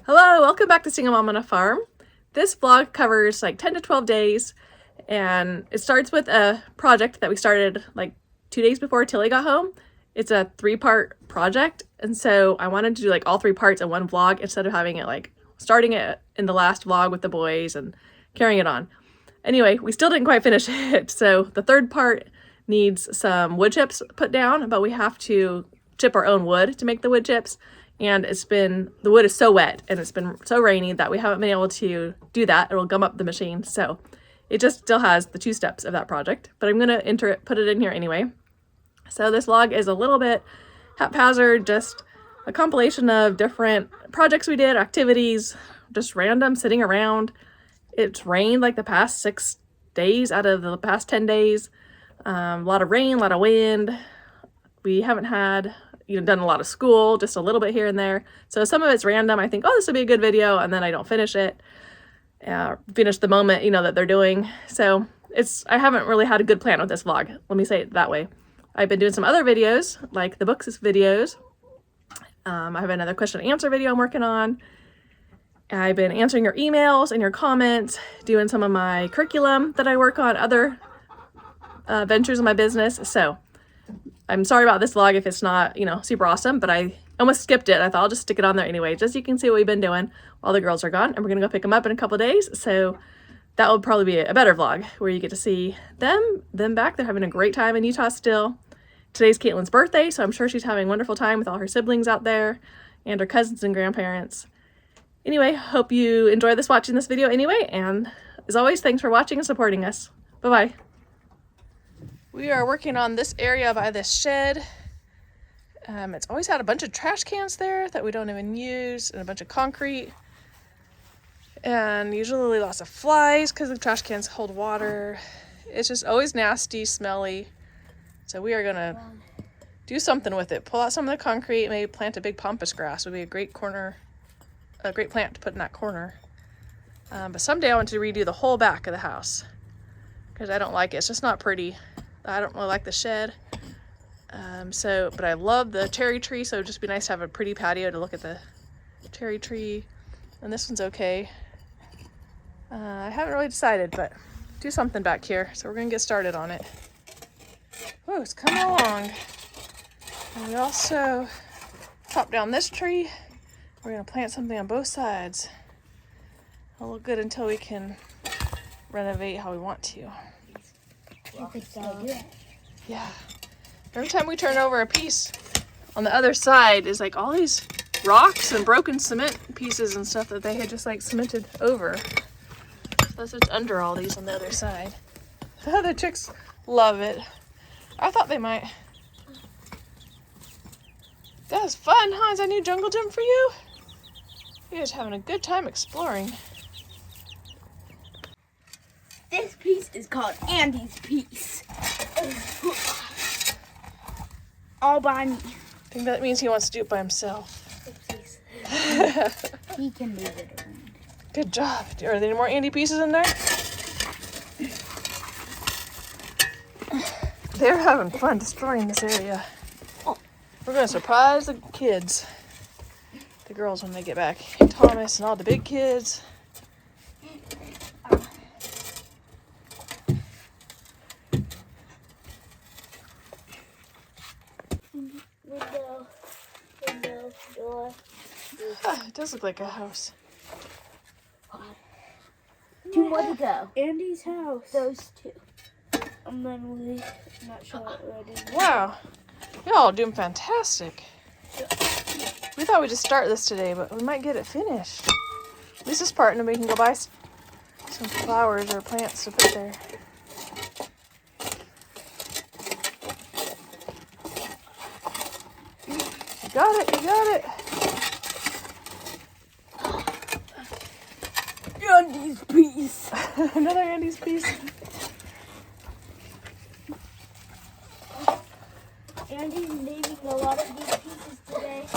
Hello, welcome back to Single Mom on a Farm. This vlog covers like 10 to 12 days, and it starts with a project that we started like 2 days before Tilly got home. It's a 3-part project, and so I wanted to do like all 3 parts in one vlog instead of having it like starting it in the last vlog with the boys and carrying it on. Anyway, we still didn't quite finish it, so the 3rd part needs some wood chips put down, but we have to chip our own wood to make the wood chips. And the wood is so wet and it's been so rainy that we haven't been able to do that. It will gum up the machine. So it just still has the 2 steps of that project, but I'm going to put it in here anyway. So this vlog is a little bit haphazard, just a compilation of different projects we did, activities, just random sitting around. It's rained like the past 6 days out of the past 10 days. A lot of rain, a lot of wind. We haven't had done a lot of school, just a little bit here and there. So some of it's random. I think, oh, this would be a good video, and then I don't finish it. Finish the moment, that they're doing. So I haven't really had a good plan with this vlog. Let me say it that way. I've been doing some other videos, like the books videos. I have another question and answer video I'm working on. I've been answering your emails and your comments, doing some of my curriculum that I work on, other ventures in my business. So I'm sorry about this vlog if it's not, super awesome, but I almost skipped it. I thought I'll just stick it on there anyway, just so you can see what we've been doing while the girls are gone. And we're going to go pick them up in a couple of days. So that will probably be a better vlog where you get to see them back. They're having a great time in Utah still. Today's Caitlin's birthday, so I'm sure she's having a wonderful time with all her siblings out there and her cousins and grandparents. Anyway, hope you enjoy watching this video anyway. And as always, thanks for watching and supporting us. Bye-bye. We are working on this area by this shed. It's always had a bunch of trash cans there that we don't even use, and a bunch of concrete. And usually lots of flies because the trash cans hold water. It's just always nasty, smelly. So we are gonna do something with it. Pull out some of the concrete, maybe plant a big pampas grass would be a great plant to put in that corner. But someday I want to redo the whole back of the house because I don't like it. It's just not pretty. I don't really like the shed. But I love the cherry tree, so it'd just be nice to have a pretty patio to look at the cherry tree. And this one's okay. I haven't really decided, but do something back here. So we're gonna get started on it. Whoa, it's coming along. And we also chop down this tree. We're gonna plant something on both sides. It'll look good until we can renovate how we want to. Yeah. Every time we turn over a piece on the other side is like all these rocks and broken cement pieces and stuff that they had just like cemented over. So that's what's under all these on the other side. The chicks love it. I thought they might. That was fun, huh? Is that a new jungle gym for you? You guys having a good time exploring. This piece is called Andy's piece. All by me. I think that means he wants to do it by himself. He can move it around. Good job. Are there any more Andy pieces in there? They're having fun destroying this area. We're going to surprise the kids. The girls when they get back. Thomas and all the big kids. Window, door. It does look like a house. 2 more to go. Andy's house. Those 2. And then we not sure what we're doing. Wow. Y'all are doing fantastic. We thought we'd just start this today, but we might get it finished. At least this part, and then we can go buy some flowers or plants to put there. You got it, you got it. Andy's piece. Another Andy's piece. Andy's naming a lot of these pieces today.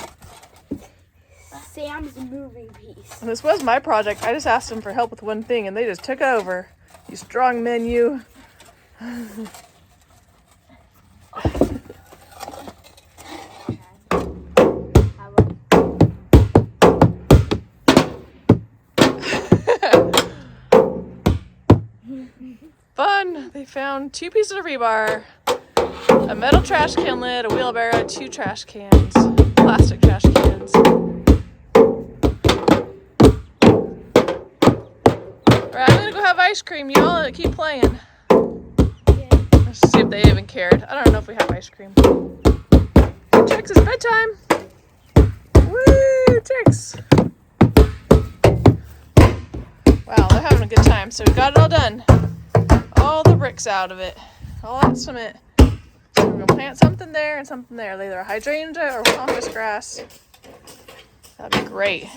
Sam's moving piece. And this was my project. I just asked them for help with one thing, and they just took over. You strong men, you. found 2 pieces of rebar, a metal trash can lid, a wheelbarrow, 2 trash cans, plastic trash cans. Alright, I'm gonna go have ice cream. Y'all keep playing. Let's see if they even cared. I don't know if we have ice cream. Hey, Trix, it's bedtime. Woo, Trix. Wow, they're having a good time. So we got it all done. All the bricks out of it. All that cement. So we're going to plant something there and something there. Either a hydrangea or pampas grass. That'd be great.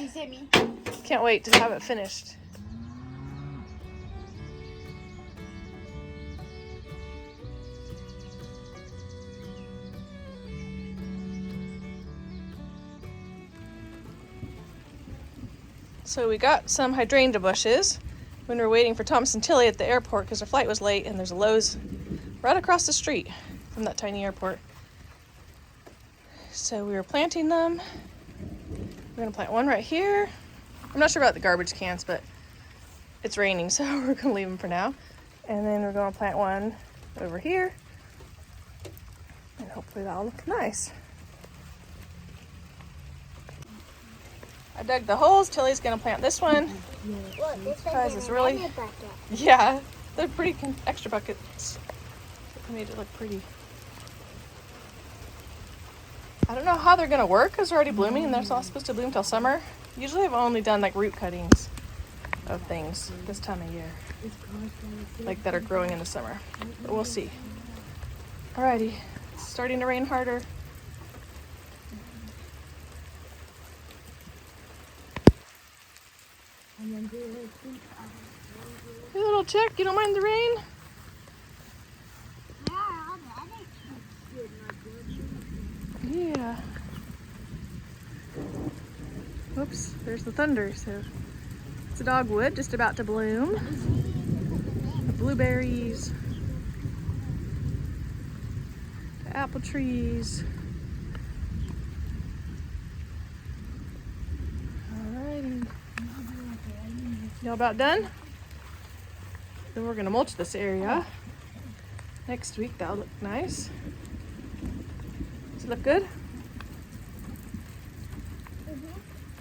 Can't wait to have it finished. So we got some hydrangea bushes when we were waiting for Thomas and Tilly at the airport because their flight was late, and there's a Lowe's right across the street from that tiny airport. So we were planting them. We're gonna plant one right here. I'm not sure about the garbage cans, but it's raining, so we're gonna leave them for now. And then we're gonna plant one over here, and hopefully that'll look nice. I dug the holes. Tilly's gonna plant this one. Guys, it's really, yeah, they're pretty extra buckets. They made it look pretty. I don't know how they're gonna work because they're already blooming and they're all supposed to bloom till summer. Usually I've only done like root cuttings of things this time of year, like that are growing in the summer, but we'll see. Alrighty, it's starting to rain harder. Hey, little chick, you don't mind the rain? Yeah. Whoops, there's the thunder. So it's a dogwood just about to bloom. The blueberries. The apple trees. Alrighty. Y'all about done? Then we're gonna mulch this area. Next week, that'll look nice. Does it look good?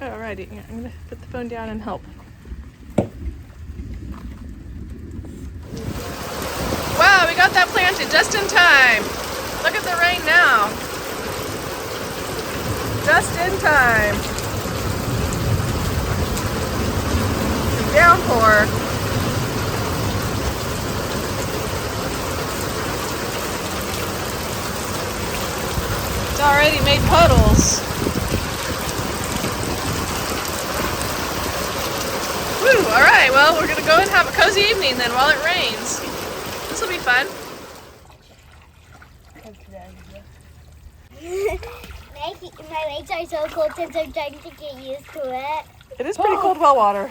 Alrighty, I'm gonna put the phone down and help. Wow, we got that planted just in time. Look at the rain now. Just in time. The downpour. It's already made puddles. Woo, all right, well, we're gonna go and have a cozy evening then while it rains. This will be fun. My legs are so cold since I'm trying to get used to it. It is pretty cold well water.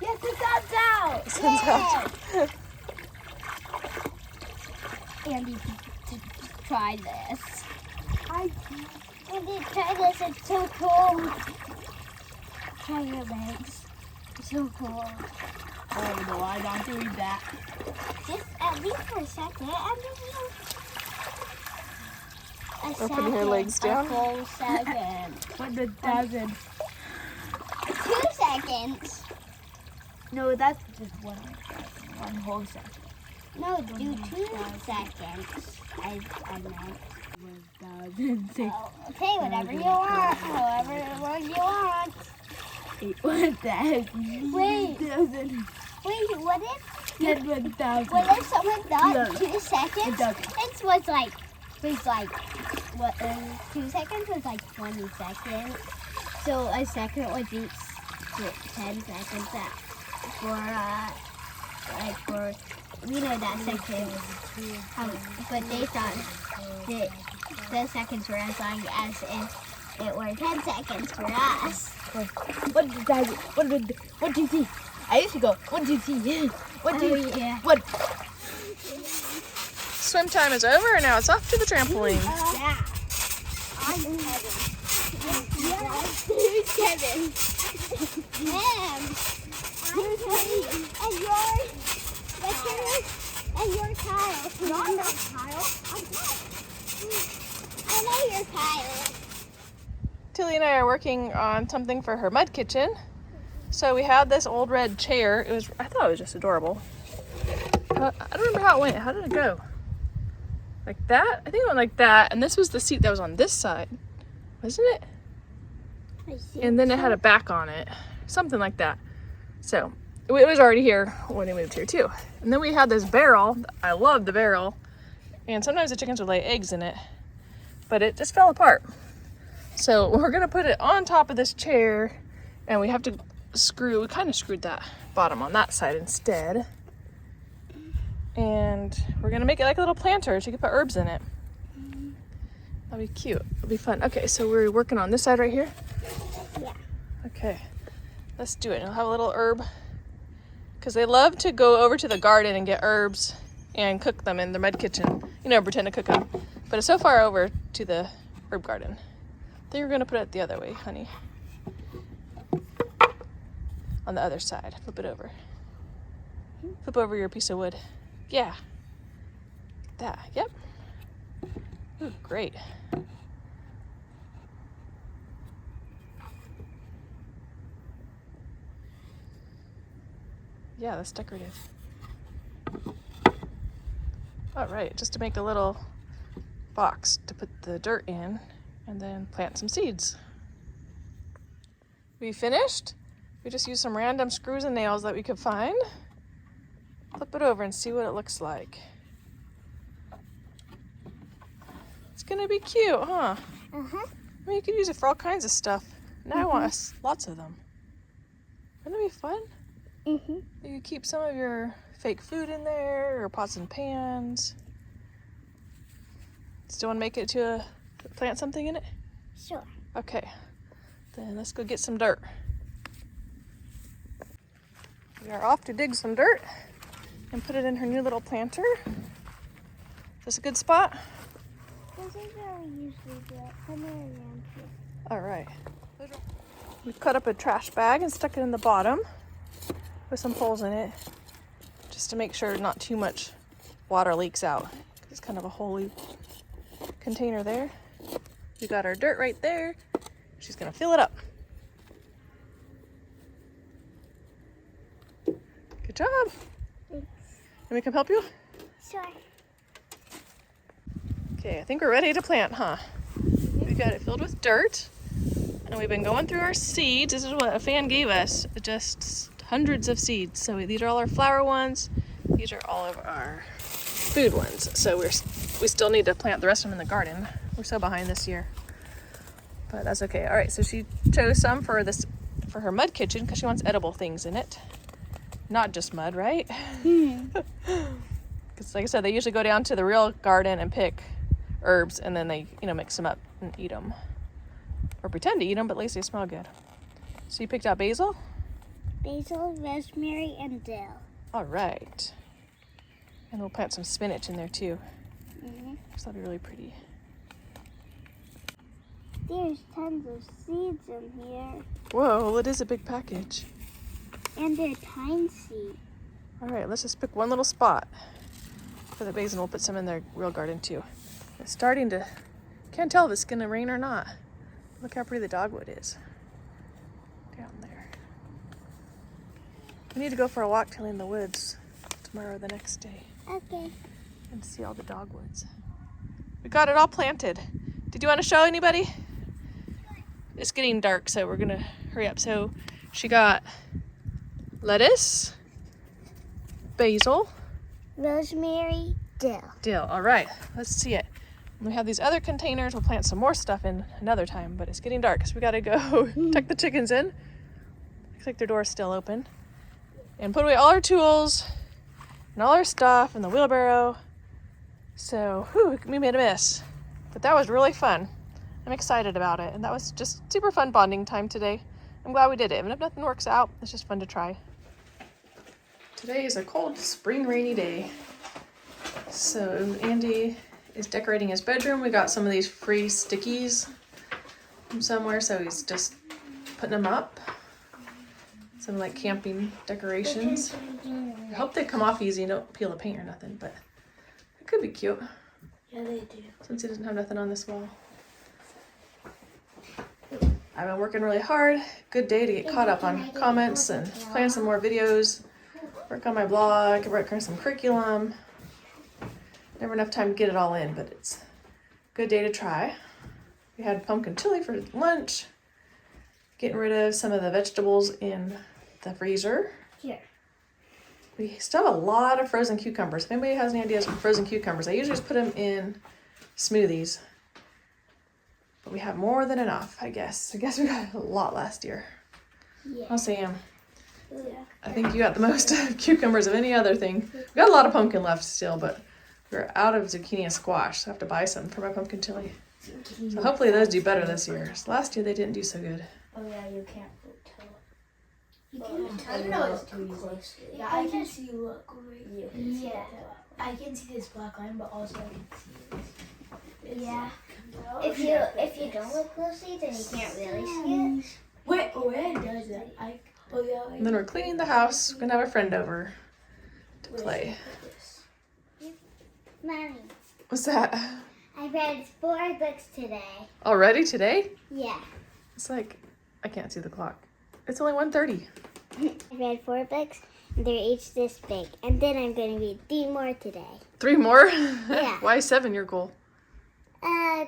Yes, the sun's out! The sun's out. Andy, try this. Andy, try this. It's so cold. Try your legs. It's so cold. Oh no, I don't do that. Just at least for a second. Open your legs down. A full second. But it doesn't. 2 seconds. No, that's just one whole second. No, do 2 seconds. I meant. 1,006. Oh, okay, whatever you want. However long you want. 1,000. Wait. Wait, what if 1,000. what if someone thought 2 seconds? It was like what 2 seconds was like 20 seconds. So a second would be 10 seconds for we know that second. But they thought that the seconds were as long as if it were 10 seconds for us. What do you see? I used to go, what do you see? What do you yeah. What? Swim time is over and now it's off to the trampoline. Yeah. I'm Kevin. Who's Kevin? I'm Kevin. And you're Kyle. Not like Kyle. I know you're Kyle. Tilly and I are working on something for her mud kitchen. So we had this old red chair. I thought it was just adorable. I don't remember how it went. How did it go? Like that? I think it went like that. And this was the seat that was on this side, wasn't it? And then it had a back on it. Something like that. So it was already here when we moved here too. And then we had this barrel. I love the barrel. And sometimes the chickens would lay eggs in it. But it just fell apart. So we're gonna put it on top of this chair, and we have to we kind of screwed that bottom on that side instead. And we're gonna make it like a little planter so you can put herbs in it. That'll be cute, it'll be fun. Okay, so we're working on this side right here? Yeah. Okay, let's do it. I'll have a little herb, because they love to go over to the garden and get herbs and cook them in the mud kitchen. You know, pretend to cook them. But it's so far over to the herb garden. I think we're gonna put it the other way, honey. On the other side, flip it over. Flip over your piece of wood. Yeah. That, yep. Ooh, great. Yeah, that's decorative. All right, just to make a little box to put the dirt in and then plant some seeds. We finished? We just used some random screws and nails that we could find. Flip it over and see what it looks like. It's gonna be cute, huh? Uh-huh. I mean, you could use it for all kinds of stuff. Now I want lots of them. Wouldn't it be fun? Mm-hmm. You could keep some of your fake food in there, or pots and pans. Still want to make it to plant something in it? Sure. Okay, then let's go get some dirt. We are off to dig some dirt and put it in her new little planter. Is this a good spot? This is where we usually do it. Come here around here. All right. We cut up a trash bag and stuck it in the bottom with some holes in it, just to make sure not too much water leaks out. It's kind of a holy container there. We got our dirt right there. She's gonna fill it up. Good job. Thanks. Let me come help you? Sure. Okay, I think we're ready to plant, huh? We got it filled with dirt, and we've been going through our seeds. This is what a fan gave us, just hundreds of seeds. So these are all our flower ones. These are all of our food ones. So we still need to plant the rest of them in the garden. We're so behind this year, but that's okay. All right, so she chose some for her mud kitchen because she wants edible things in it, not just mud, right? Because like I said, they usually go down to the real garden and pick herbs, and then they, mix them up and eat them, or pretend to eat them, but at least they smell good. So you picked out basil? Basil, rosemary, and dill. All right. And we'll plant some spinach in there too. Mm-hmm. So that'll be really pretty. There's tons of seeds in here. Whoa, well, it is a big package. And they're tiny seeds. All right, let's just pick one little spot for the basil. We'll put some in their real garden too. It's starting to, can't tell if it's gonna rain or not. Look how pretty the dogwood is down there. We need to go for a walk, Tilly, in the woods tomorrow or the next day. Okay. And see all the dogwoods. We got it all planted. Did you want to show anybody? It's getting dark, so we're gonna hurry up. So she got lettuce, basil, Rosemary, dill. dill. All right, let's see it. And we have these other containers. We'll plant some more stuff in another time, but it's getting dark, so we gotta go tuck the chickens in. Looks like their door's still open. And put away all our tools and all our stuff in the wheelbarrow. So, we made a mess. But that was really fun. I'm excited about it. And that was just super fun bonding time today. I'm glad we did it. Even if nothing works out, it's just fun to try. Today is a cold spring rainy day. So Andy is decorating his bedroom. We got some of these free stickies from somewhere, so he's just putting them up. Some like camping decorations. I hope they come off easy, don't peel the paint or nothing, but Could be cute. Yeah, they do. Since he doesn't have nothing on this wall. I've been working really hard. Good day to get caught up on comments and plan some more videos. Work on my blog, work on some curriculum. Never enough time to get it all in, but it's a good day to try. We had pumpkin chili for lunch. Getting rid of some of the vegetables in the freezer. Here. We still have a lot of frozen cucumbers. If anybody has any ideas for frozen cucumbers, I usually just put them in smoothies. But we have more than enough, I guess. I guess we got a lot last year. Yeah. I'll Sam. Yeah. I think you got the most cucumbers of any other thing. We got a lot of pumpkin left still, but we're out of zucchini and squash, so I have to buy some for my pumpkin chili. So hopefully those do better this year. So last year they didn't do so good. Oh yeah, you can't tell. You can I don't know, it's too close. Yeah, I can see, look, right Yeah. I can see this black line, but also I can see this. Yeah. If you don't look closely, then you can't really see it. Wait, where does it? Oh yeah. And then we're cleaning the house. We're gonna have a friend over to play. Mommy, What's that? I read 4 books today. Already today? Yeah. It's like, I can't see the clock. It's only 1:30. I read 4 books, and they're each this big. And then I'm going to read 3 more today. 3 more? Yeah. Why 7 your goal?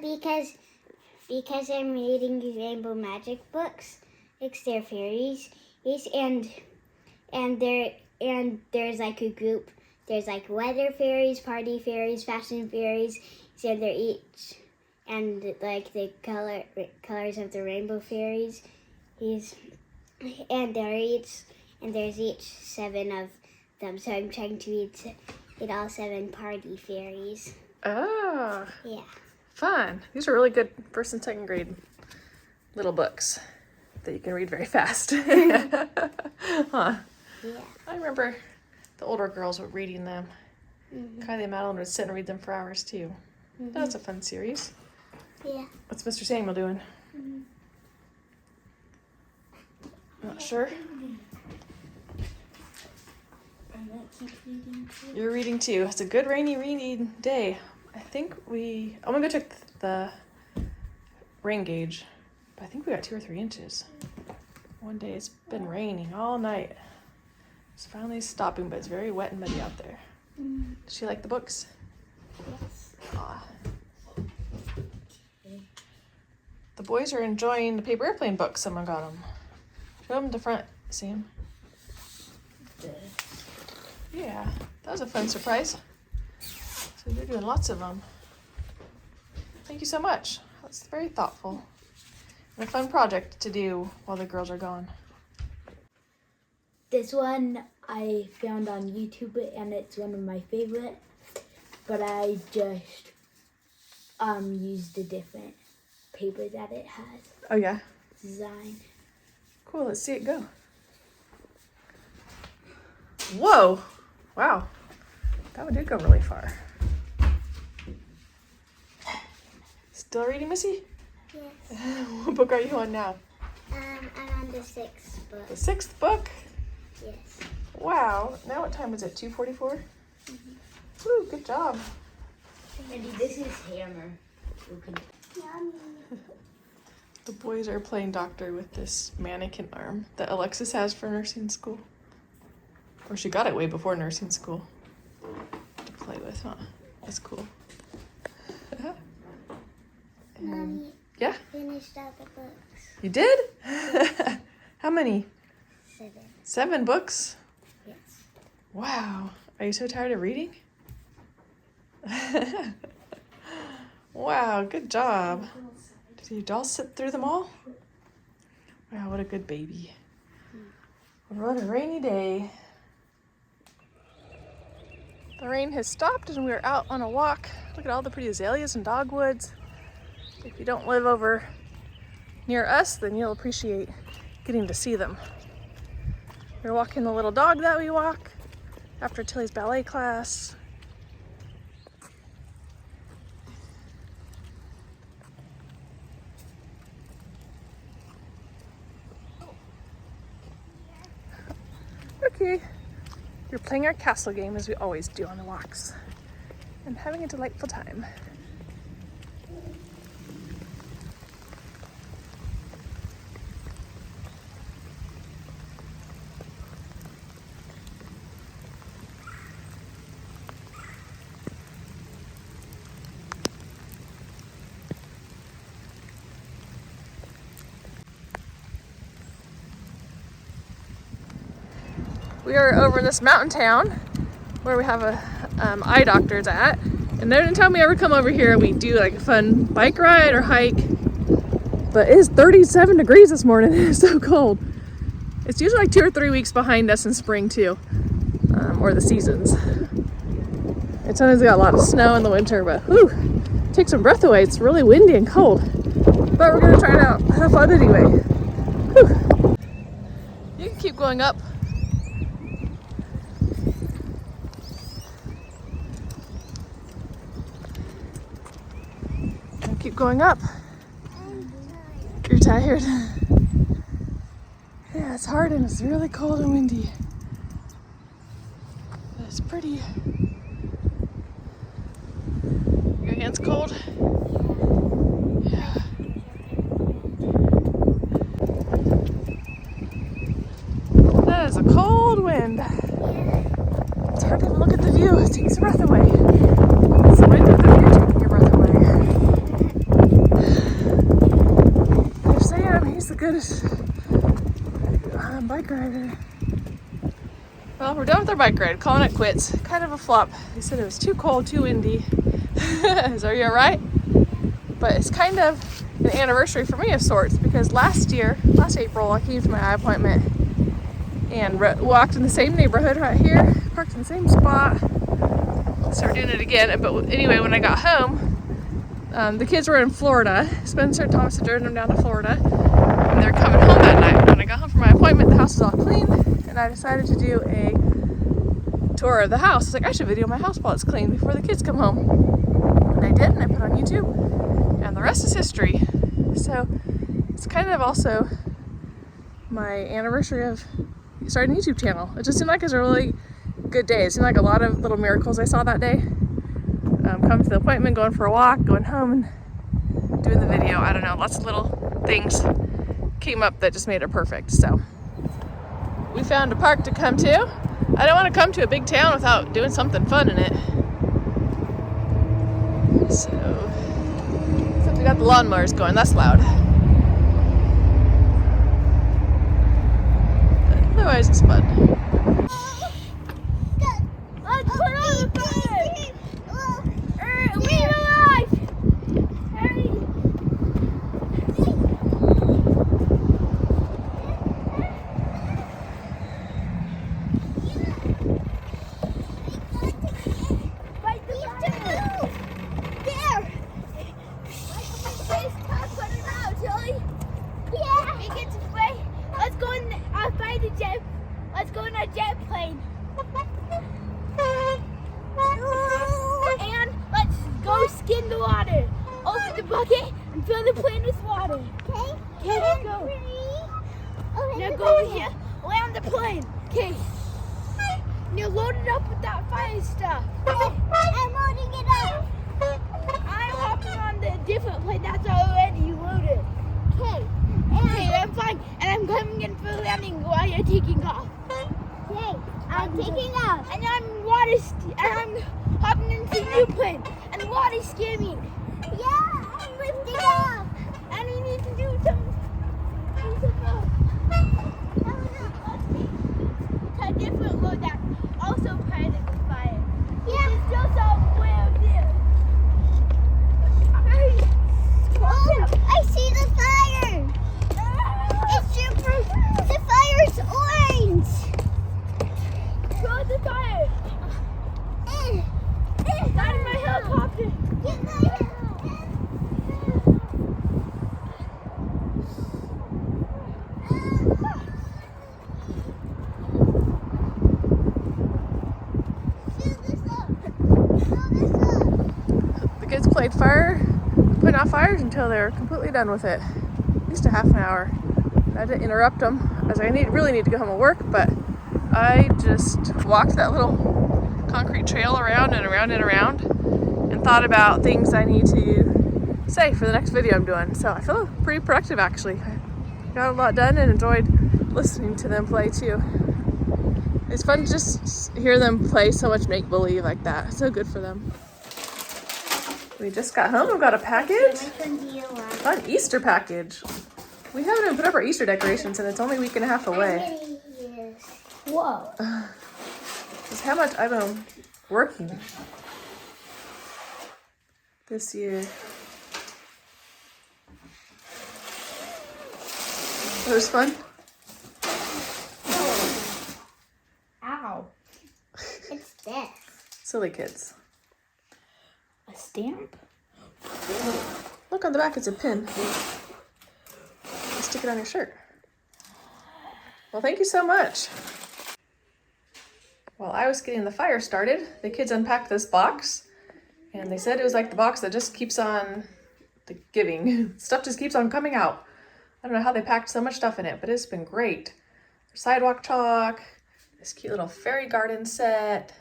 Because I'm reading Rainbow Magic books. They're fairies. And there's like a group. There's like weather fairies, party fairies, fashion fairies. So they're each, and like the colors of the rainbow fairies. And there's each 7 of them. So I'm trying to read all 7 party fairies. Oh, Yeah. fun. These are really good 1st and 2nd grade little books that you can read very fast. Huh. Yeah. I remember the older girls were reading them. Mm-hmm. Kylie and Madeline would sit and read them for hours too. Mm-hmm. That's a fun series. Yeah. What's Mr. Samuel doing? Not sure. You're reading too. It's a good rainy day. I think I'm gonna go check the rain gauge. But I think we got 2 or 3 inches. One day it's been raining all night. It's finally stopping, but it's very wet and muddy out there. Does she like the books? Yes. Aw. The boys are enjoying the paper airplane books someone got them. Show them the front, Sam. Yeah, that was a fun surprise. So you're doing lots of them. Thank you so much. That's very thoughtful. And a fun project to do while the girls are gone. This one I found on YouTube and it's one of my favorite, but I just used a different paper that it has. Oh yeah? Design. Cool, let's see it go. Whoa! Wow. That one did go really far. Still reading, Missy? Yes. What book are you on now? I'm on the 6th book. The 6th book? Yes. Wow. Now what time is it? 2:44? Woo, good job. Andy, this is Hammer. The boys are playing doctor with this mannequin arm that Alexis has for nursing school. Or she got it way before nursing school to play with, huh? That's cool. Mommy, Yeah? finished all the books. You did? How many? 7. 7 books? Yes. Wow. Are you so tired of reading? Wow, good job. Did you all sit through them all? Wow, what a good baby. What a rainy day. The rain has stopped and we're out on a walk. Look at all the pretty azaleas and dogwoods. If you don't live over near us, then you'll appreciate getting to see them. We're walking the little dog that we walk after Tilly's ballet class. Okay, we're playing our castle game as we always do on the walks. and having a delightful time. We are over in this mountain town where we have a eye doctor's at, and every time we ever come over here we do like a fun bike ride or hike, but it is 37 degrees this morning. It's so cold. It's usually like 2 or 3 weeks behind us in spring too, or the seasons. It's sometimes got a lot of snow in the winter, but whew, takes some breath away. It's really windy and cold, but we're gonna try it out, have fun anyway. Whew. You can keep going up. Keep going up. You're tired? Yeah, it's hard and it's really cold and windy. But it's pretty. Your hands cold? Yeah. That is a cold wind. It's hard to even look at the view. It takes your breath away. It's the wind of the view taking your breath away. There's Sam, he's the goodest bike rider. Well, we're done with our bike ride, calling it quits. Kind of a flop. They said it was too cold, too windy. Are you alright? But it's kind of an anniversary for me of sorts, because last April, I came to my eye appointment and walked in the same neighborhood right here, parked in the same spot. Started doing it again. But anyway, when I got home, the kids were in Florida. Spencer and Thomas had driven them down to Florida, and they're coming home that night. When I got home from my appointment, the house was all clean, and I decided to do a tour of the house. I was like, I should video my house while it's clean before the kids come home. And I did, and I put it on YouTube, and the rest is history. So it's kind of also my anniversary of starting a YouTube channel. It just seemed like it was a really good day. It seemed like a lot of little miracles I saw that day. Coming to the appointment, going for a walk, going home, and doing the video. I don't know, lots of little things came up that just made it perfect. So we found a park to come to. I don't want to come to a big town without doing something fun in it. So, except we got the lawnmowers going, that's loud. But otherwise it's fun. Let's go in a jet plane. And let's go skin the water. Open the bucket and fill the plane with water. Okay? Okay, let's go. Now go over here, land the plane. Okay. Now load it up with that fire stuff. I'm loading it up. I'm hopping on the different plane that's already loaded. Okay. Okay, I'm fine. And I'm coming in for landing while you're taking off. Okay, I'm taking off. And I'm I'm hopping into the new plane. And water skimming. Yeah, I'm lifting off. And we need to do some a different load that's also part of the fire. Yeah. It's just all way up there. Oh, I see the fire. It's super. The fire's orange. Show the fire. That is my helicopter. Get my helicopter. The kids played putting out fires until they were completely done with it. At least a half an hour. I didn't interrupt them, as I really need to go home and work, but I just walked that little concrete trail around and around and around. and thought about things I need to say for the next video I'm doing. So I feel pretty productive actually. I got a lot done and enjoyed listening to them play too. It's fun to just hear them play so much make-believe like that. It's so good for them. We just got home. We've got a package. Fun Easter package. We haven't even put up our Easter decorations and it's only a week and a half away. Whoa. That's how much I've been working this year. It was fun. Ow. It's this. Silly kids. A stamp? Look on the back, it's a pin. Stick it on your shirt. Well, thank you so much. While I was getting the fire started, the kids unpacked this box and they said it was like the box that just keeps on giving. Stuff just keeps on coming out. I don't know how they packed so much stuff in it, but it's been great. Sidewalk chalk, this cute little fairy garden set,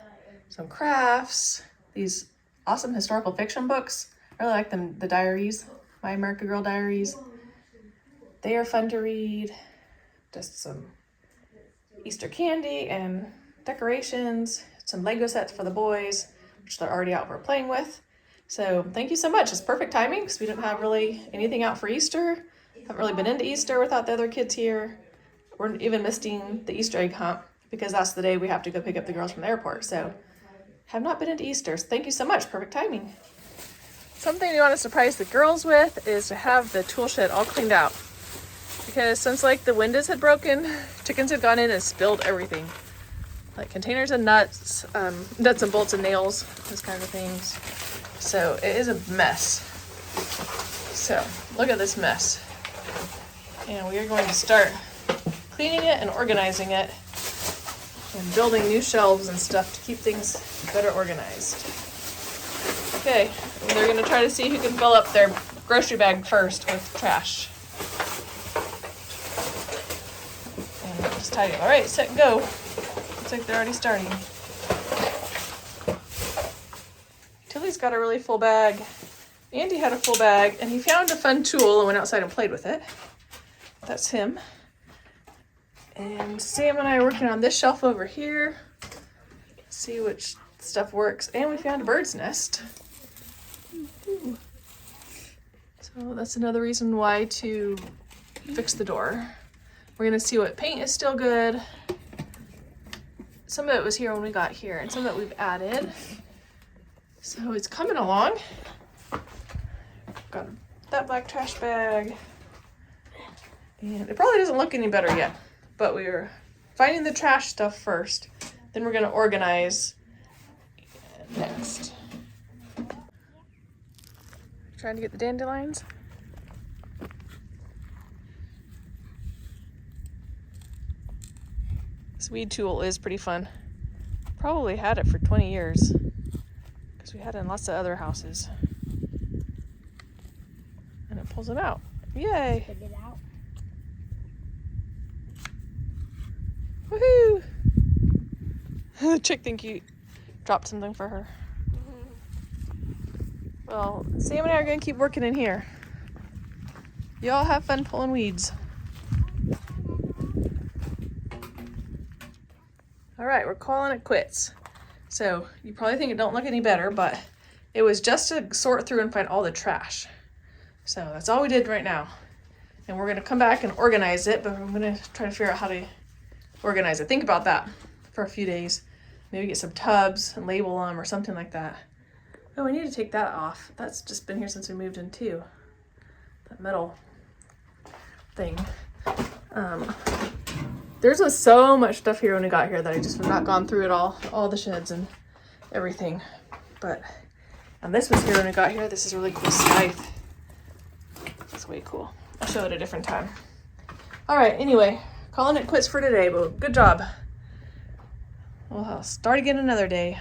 some crafts, these awesome historical fiction books. I really like them, the diaries, My American Girl diaries. They are fun to read. Just some Easter candy and decorations, some Lego sets for the boys, which they're already out for playing with. So thank you so much. It's perfect timing because we didn't have really anything out for Easter. Haven't really been into Easter without the other kids here. We're even missing the Easter egg hunt because that's the day we have to go pick up the girls from the airport. So have not been into Easter. So thank you so much. Perfect timing. Something we want to surprise the girls with is to have the tool shed all cleaned out. Because since like the windows had broken, chickens had gone in and spilled everything. Like containers of nuts, nuts and bolts and nails, those kind of things. So it is a mess. So look at this mess. And we are going to start cleaning it and organizing it and building new shelves and stuff to keep things better organized. Okay, and they're going to try to see who can fill up their grocery bag first with trash. And just tidy. All right, set and go. Looks like they're already starting. Tilly's got a really full bag. Andy had a full bag, and he found a fun tool and went outside and played with it. That's him. And Sam and I are working on this shelf over here. See which stuff works. And we found a bird's nest. So that's another reason why to fix the door. We're gonna see what paint is still good. Some of it was here when we got here, and some of it we've added. So it's coming along. Got that black trash bag. And it probably doesn't look any better yet, but we're finding the trash stuff first. Then we're gonna organize next. Trying to get the dandelions. This weed tool is pretty fun. Probably had it for 20 years because we had it in lots of other houses. And it pulls them out. Yay! Spit it out. Woohoo! The chick think you dropped something for her. Well, Sam and I are gonna keep working in here. Y'all have fun pulling weeds. All right, we're calling it quits. So you probably think it don't look any better, but it was just to sort through and find all the trash. So that's all we did right now. And we're gonna come back and organize it, but I'm gonna try to figure out how to organize it. Think about that for a few days. Maybe get some tubs and label them or something like that. Oh, I need to take that off. That's just been here since we moved in too. That metal thing. There's so much stuff here when we got here that I just have not gone through it all the sheds and everything. But this was here when we got here. This is a really cool scythe. It's way cool. I'll show it a different time. All right, anyway, calling it quits for today, but good job. We'll start again another day.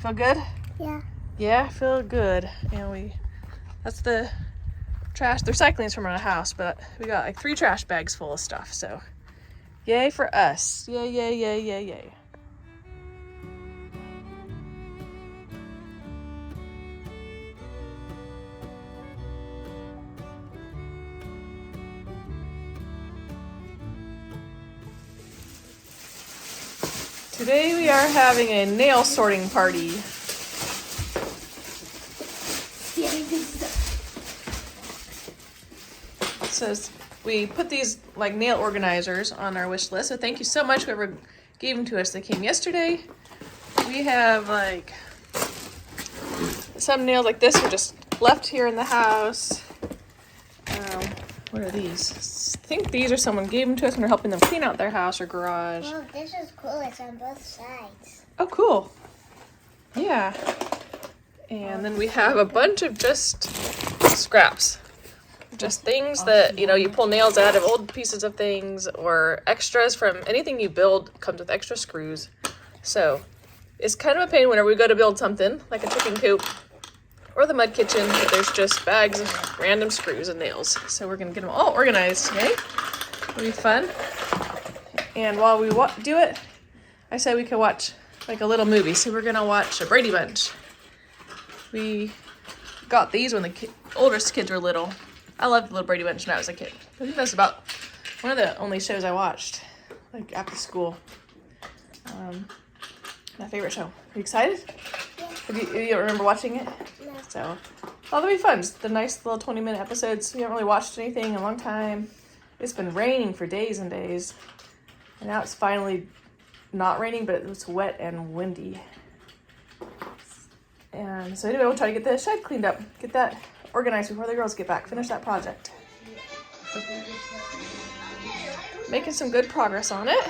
Feel good? Yeah. Yeah, I feel good. And that's the trash. The recycling's from our house, but we got like 3 trash bags full of stuff. So yay for us. Yay, yay, yay, yay, yay. Today we are having a nail sorting party. So we put these like nail organizers on our wish list. So thank you so much whoever gave them to us. They came yesterday. We have like some nails like this were just left here in the house. What are these? I think these are someone gave them to us when we're helping them clean out their house or garage. Oh, this is cool. It's on both sides. Oh, cool. Yeah. And then we have a bunch of just scraps. Just things that, you know, you pull nails out of old pieces of things or extras from anything you build comes with extra screws. So it's kind of a pain whenever we go to build something like a chicken coop or the mud kitchen, but there's just bags of random screws and nails. So we're going to get them all organized today. It'll be fun. And while we do it, I said we could watch like a little movie. So we're going to watch a Brady Bunch. We got these when the oldest kids were little. I loved the Little Brady Bunch when I was a kid. I think that's about one of the only shows I watched, like after school. My favorite show. Are you excited? Yeah. You don't remember watching it? No. So, that'll be fun. Just the nice little 20-minute episodes. We haven't really watched anything in a long time. It's been raining for days and days. And now it's finally not raining, but it's wet and windy. And so anyway, we'll try to get the shed cleaned up. Get that organized before the girls get back. Finish that project. Making some good progress on it.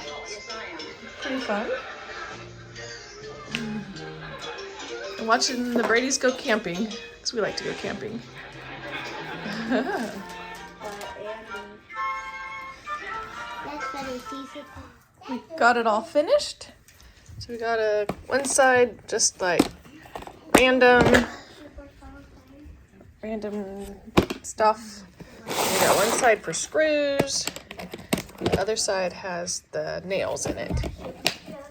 Pretty fun. And watching the Bradys go camping, because we like to go camping. We got it all finished. So we got one side just like random stuff. We got one side for screws. The other side has the nails in it.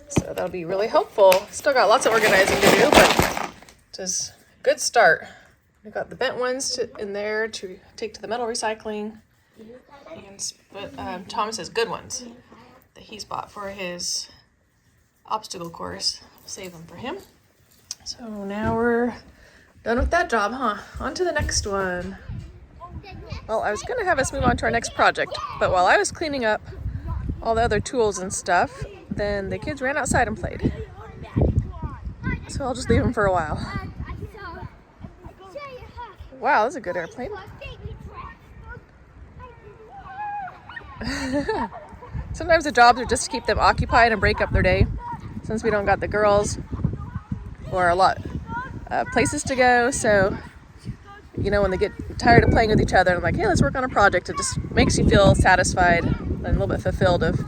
So that'll be really helpful. Still got lots of organizing to do, but just a good start. We got the bent ones in there to take to the metal recycling. And Thomas has good ones that he's bought for his obstacle course. Save them for him. So now we're done with that job, huh? On to the next one. Well, I was going to have us move on to our next project, but while I was cleaning up all the other tools and stuff, then the kids ran outside and played. So I'll just leave them for a while. Wow, that's a good airplane. Sometimes the jobs are just to keep them occupied and break up their day, since we don't got the girls or a lot of places to go. So, you know, when they get tired of playing with each other, I'm like, hey, let's work on a project. It just makes you feel satisfied and a little bit fulfilled of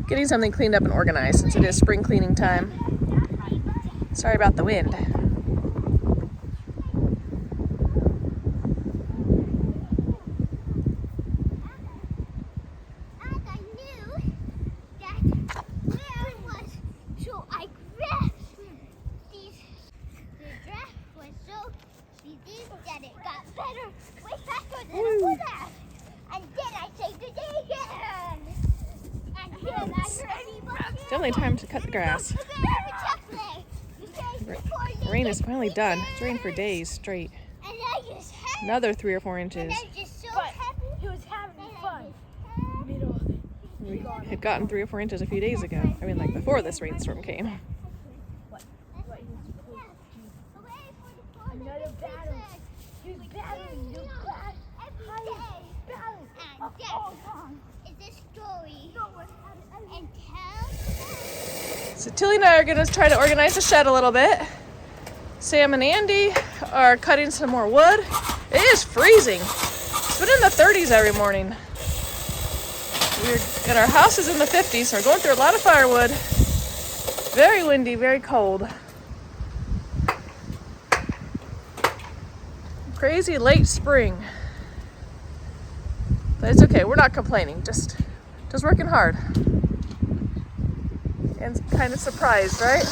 getting something cleaned up and organized, since it is spring cleaning time. Sorry about the wind. Definitely time to cut the grass. Rain is finally done. It's rained for days straight. Another 3 or 4 inches. We had gotten 3 or 4 inches a few days ago. I mean, like before this rainstorm came. So Tilly and I are going to try to organize the shed a little bit. Sam and Andy are cutting some more wood. It is freezing. It's been in the 30s every morning. And our house is in the 50s, so we're going through a lot of firewood. Very windy, very cold. Crazy late spring. But it's okay, we're not complaining, just working hard. And kind of surprised, right?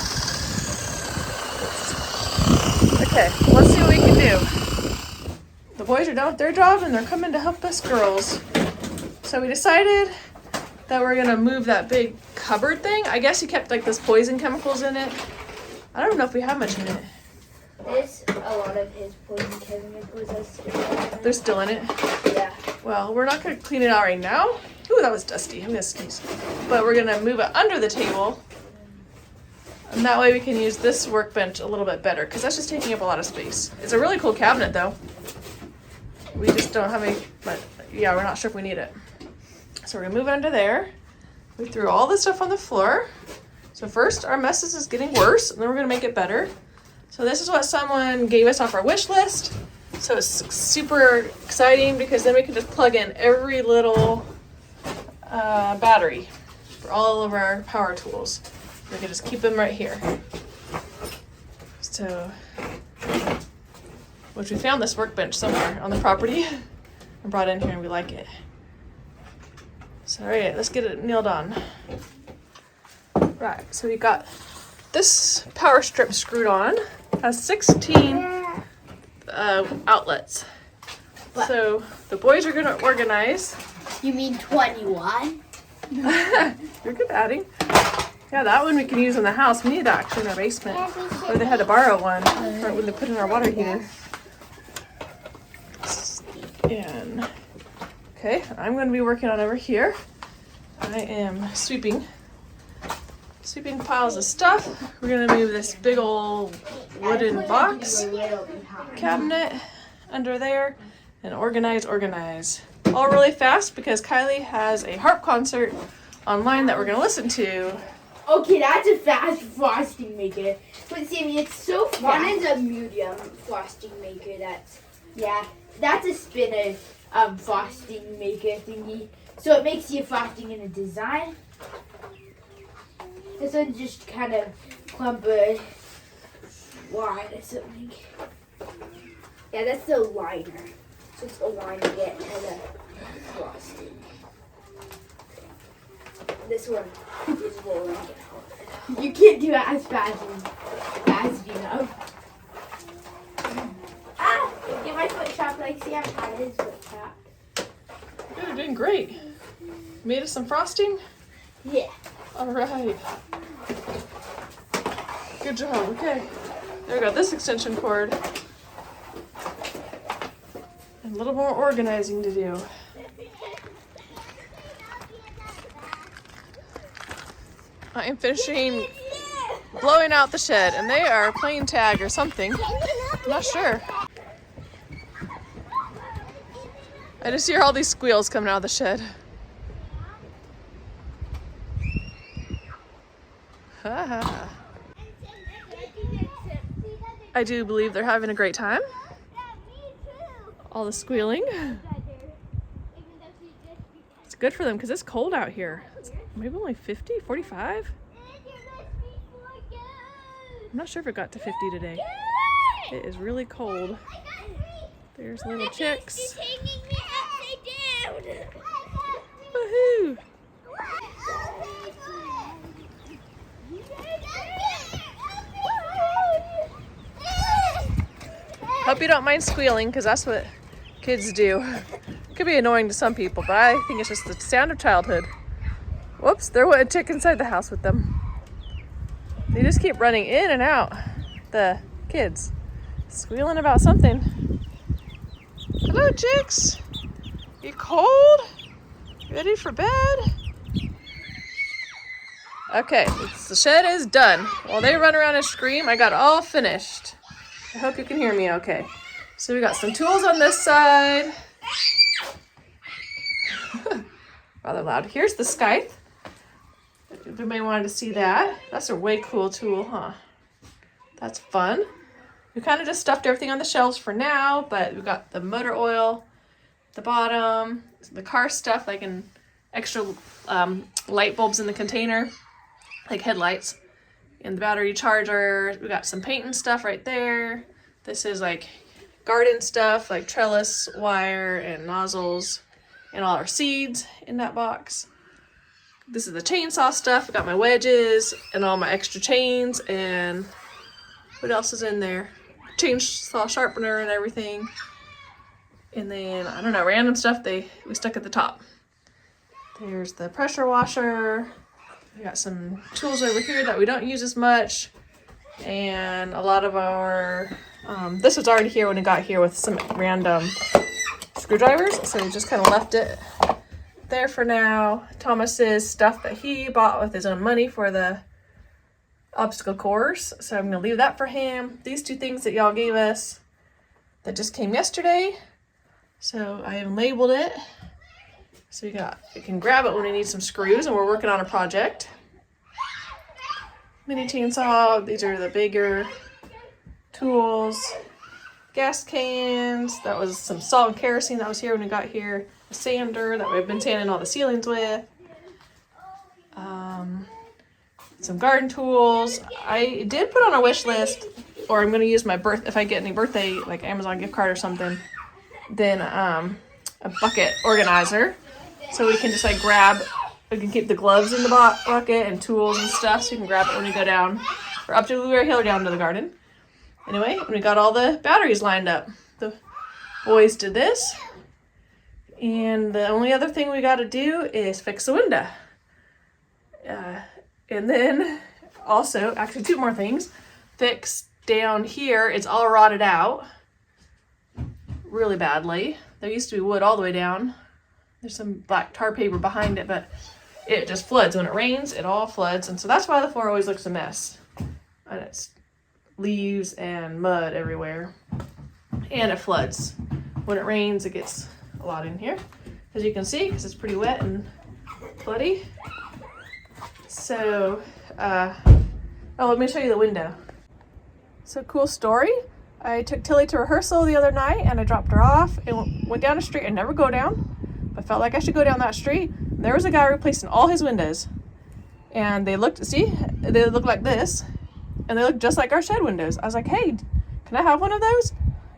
Okay, let's see what we can do. The boys are done with their job and they're coming to help us girls. So we decided that we're gonna move that big cupboard thing. I guess he kept like this poison chemicals in it. I don't know if we have much in it. There's a lot of his poison chemicals are still in it. They're still in it? Yeah. Well, we're not gonna clean it out right now. Ooh, that was dusty. I'm gonna sneeze. But we're gonna move it under the table. And that way we can use this workbench a little bit better, because that's just taking up a lot of space. It's a really cool cabinet though. We just don't have any, but yeah, we're not sure if we need it. So we're gonna move it under there. We threw all this stuff on the floor. So first our mess is getting worse, and then we're gonna make it better. So this is what someone gave us off our wish list. So it's super exciting because then we can just plug in every little battery for all of our power tools. We can just keep them right here. So, which we found this workbench somewhere on the property and brought in here, and we like it. So, all right, let's get it nailed on. Right, so we got this power strip screwed on. Has 16 outlets. What? So the boys are gonna organize. You mean 21? You're good at adding. Yeah, that one we can use in the house. We need that actually in our basement. Or they had to borrow one for when they put in our water heater. And okay, I'm going to be working on over here. I am sweeping piles of stuff. We're going to move this big old wooden box cabinet under there and organize. All really fast because Kylie has a harp concert online that we're going to listen to. Okay, that's a fast frosting maker. But Sammy, it's so fast. One is a medium frosting maker. That's a spinner frosting maker thingy. So it makes your frosting in a design. This one's just kind of clumper wide or something. Yeah, that's the liner. So it's a line to get kind of frosting. This one is rolling down. You can't do it as fast you know. Ah! Get my foot chopped like Sam had his foot chopped. You're doing great. Made us some frosting? Yeah. All right. Good job. Okay. There we go. This extension cord. And a little more organizing to do. I am finishing blowing out the shed, and they are playing tag or something. I'm not sure. I just hear all these squeals coming out of the shed. I do believe they're having a great time. All the squealing. It's good for them because it's cold out here. It's maybe only 50, 45. I'm not sure if it got to 50 today. It is really cold. There's little chicks. Woohoo! Hope you don't mind squealing, because that's what kids do. Could be annoying to some people, but I think it's just the sound of childhood. Whoops, there went a chick inside the house with them. They just keep running in and out, the kids, squealing about something. Hello, chicks. You cold? Ready for bed? Okay, the shed is done. While they run around and scream, I got all finished. I hope you can hear me okay. So we got some tools on this side. Rather loud. Here's the scythe. If anybody wanted to see that. That's a way cool tool, huh? That's fun. We kind of just stuffed everything on the shelves for now, but we got the motor oil, the bottom, the car stuff, like in extra light bulbs in the container, like headlights, and the battery charger. We got some paint and stuff right there. This is like garden stuff, like trellis wire and nozzles, and all our seeds in that box. This is the chainsaw stuff. I got my wedges and all my extra chains, and what else is in there? Chainsaw sharpener and everything. And then, I don't know, random stuff we stuck at the top. Here's the pressure washer. We got some tools over here that we don't use as much. And a lot of our, this was already here when it got here with some random screwdrivers. So we just kind of left it there for now. Thomas's stuff that he bought with his own money for the obstacle course. So I'm going to leave that for him. These two things that y'all gave us that just came yesterday. So I have labeled it. So we can grab it when we need some screws and we're working on a project. Mini chainsaw, these are the bigger tools. Gas cans, that was some salt and kerosene that was here when we got here. A sander that we've been sanding all the ceilings with. Some garden tools. I did put on a wish list, or I'm going to use my if I get any birthday, like Amazon gift card or something, then a bucket organizer. So we can just like we can keep the gloves in the bucket and tools and stuff, so you can grab it when we go down, or up to Blueberry Hill or down to the garden. Anyway, we got all the batteries lined up. The boys did this. And the only other thing we got to do is fix the window. And then also, actually 2 more things. Fix down here, it's all rotted out really badly. There used to be wood all the way down. There's some black tar paper behind it, but it just floods. When it rains, it all floods. And so that's why the floor always looks a mess. And it's leaves and mud everywhere. And it floods. When it rains, it gets a lot in here, as you can see, because it's pretty wet and floody. So, let me show you the window. So, cool story. I took Tilly to rehearsal the other night and I dropped her off and went down a street I never go down, but felt like I should go down that street. There was a guy replacing all his windows. And they looked like this, and they look just like our shed windows. I was like, hey, can I have one of those?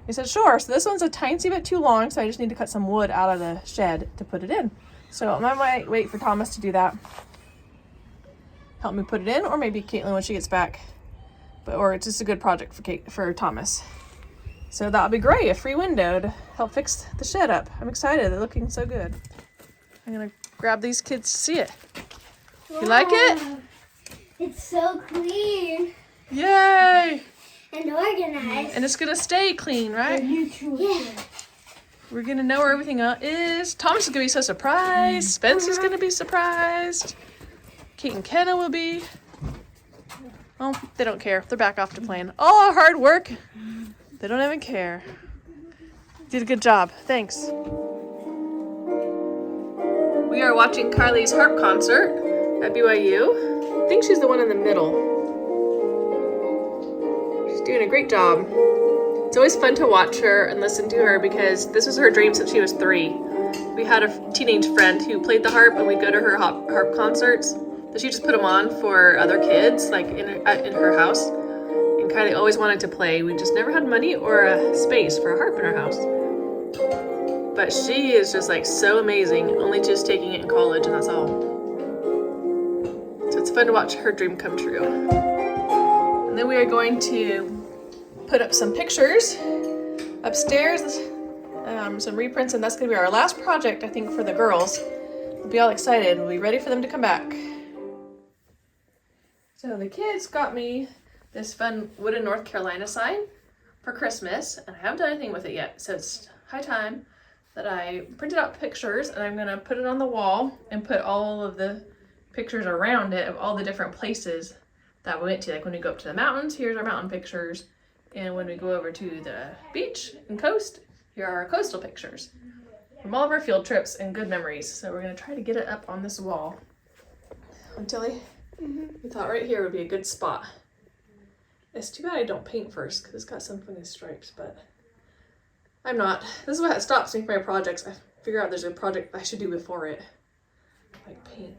He said, sure. So this one's a tiny bit too long, so I just need to cut some wood out of the shed to put it in. So I might wait for Thomas to do that. Help me put it in, or maybe Caitlin when she gets back. Or it's just a good project for Thomas. So that'll be great, a free window to help fix the shed up. I'm excited, they're looking so good. I'm gonna grab these kids to see it. Wow. You like it? It's so clean. Yay! And organized. And it's gonna stay clean, right? Yeah. We're gonna know where everything is. Thomas is gonna be so surprised. Spencer's gonna be surprised. Kate and Kenna will be. Oh, they don't care. They're back off to playing. All our hard work, they don't even care. Did a good job. Thanks. We are watching Carly's harp concert at BYU. I think she's the one in the middle. She's doing a great job. It's always fun to watch her and listen to her because this was her dream since she was 3. We had a teenage friend who played the harp and we'd go to her harp concerts. So she just put them on for other kids, like in her house. And Kylie always wanted to play. We just never had money or a space for a harp in our house. But she is just like so amazing, only just taking it in college and that's all. So it's fun to watch her dream come true. And then we are going to put up some pictures upstairs, some reprints, and that's going to be our last project, I think, for the girls. We'll be all excited. We'll be ready for them to come back. So the kids got me this fun wooden North Carolina sign for Christmas, and I haven't done anything with it yet, so it's high time that I printed out pictures, and I'm going to put it on the wall and put all of the pictures around it of all the different places that we went to. Like when we go up to the mountains, here's our mountain pictures, and when we go over to the beach and coast, here are our coastal pictures from all of our field trips and good memories. So we're going to try to get it up on this wall. Tilly, we thought right here would be a good spot. It's too bad I don't paint first because it's got some funny stripes, but I'm not. This is what stops me from my projects. I figure out there's a project I should do before it. Like paint.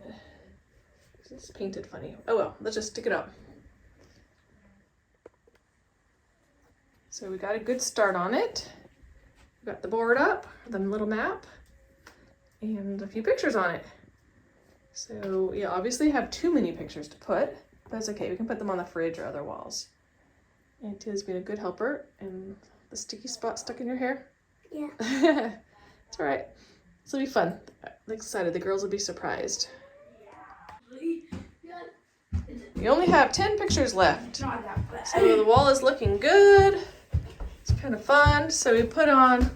It's painted funny. Oh well, let's just stick it up. So we got a good start on it. We got the board up, the little map, and a few pictures on it. So yeah, obviously have too many pictures to put, but that's okay. We can put them on the fridge or other walls. And Tilly's been a good helper. And the sticky spot stuck in your hair? Yeah. It's all right. This will be fun. I'm excited. The girls will be surprised. We only have 10 pictures left. So the wall is looking good. It's kind of fun. So we put on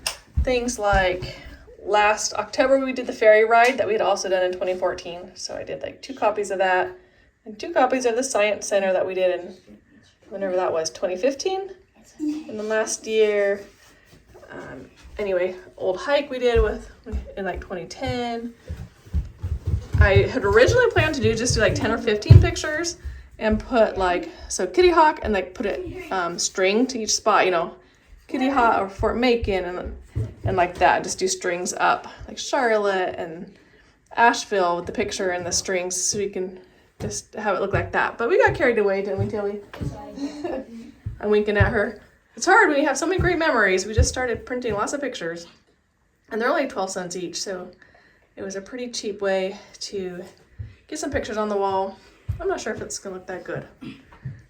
things like last October we did the ferry ride that we had also done in 2014. So I did like 2 copies of that and 2 copies of the science center that we did in whenever that was, 2015. And then last year, anyway, old hike we did in like 2010. I had originally planned to just do like 10 or 15 pictures and put like, so Kitty Hawk and like put it string to each spot, you know, Kitty Hawk or Fort Macon and like that, just do strings up like Charlotte and Asheville with the picture and the strings so we can just have it look like that. But we got carried away, didn't we, Tilly? I'm winking at her. It's hard when you have so many great memories. We just started printing lots of pictures and they're only 12 cents each. So it was a pretty cheap way to get some pictures on the wall. I'm not sure if it's gonna look that good.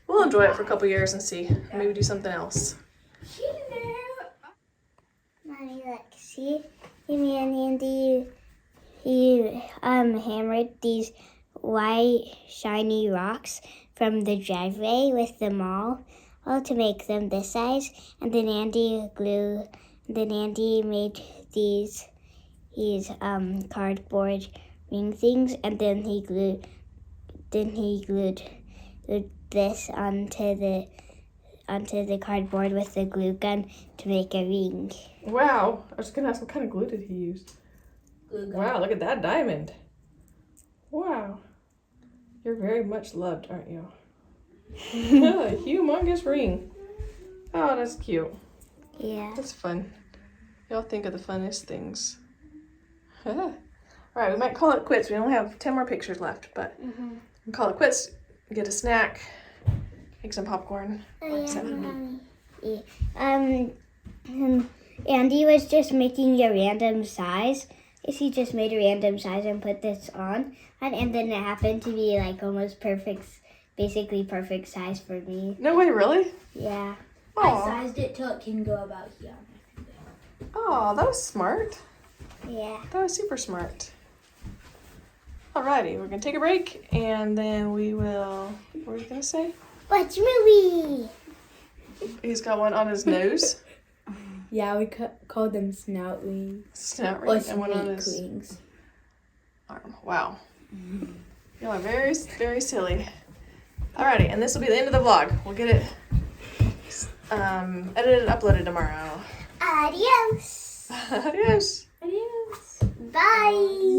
We'll enjoy it for a couple years and see. Maybe do something else. Mommy, look, see me and Andy, you hammered these white shiny rocks from the driveway with the mall to make them this size, and then Andy made these cardboard ring things, and then he glued this onto the cardboard with the glue gun to make a ring. Wow, I was gonna ask what kind of glue did he use? Wow, look at that diamond. Wow, you're very much loved, aren't you? A humongous ring. Oh, that's cute. Yeah. That's fun. Y'all think of the funnest things. All right, we might call it quits. We only have 10 more pictures left, but we'll call it quits. Get a snack, make some popcorn. Andy was just making a random size. He just made a random size and put this on, and then it happened to be like almost perfect, basically perfect size for me. No way, really? Yeah. I sized it till it can go about here. Oh, that was smart. Yeah. That was super smart. Alrighty, we're gonna take a break and then we will, what were you gonna say? Watch movie. He's got one on his nose. Yeah, we called them snout wings. Snout Or ring and one on snake his wings. arm. Wow. Y'all are very, very silly. Alrighty, and this will be the end of the vlog. We'll get it edited and uploaded tomorrow. Adios. Adios. Adios. Bye.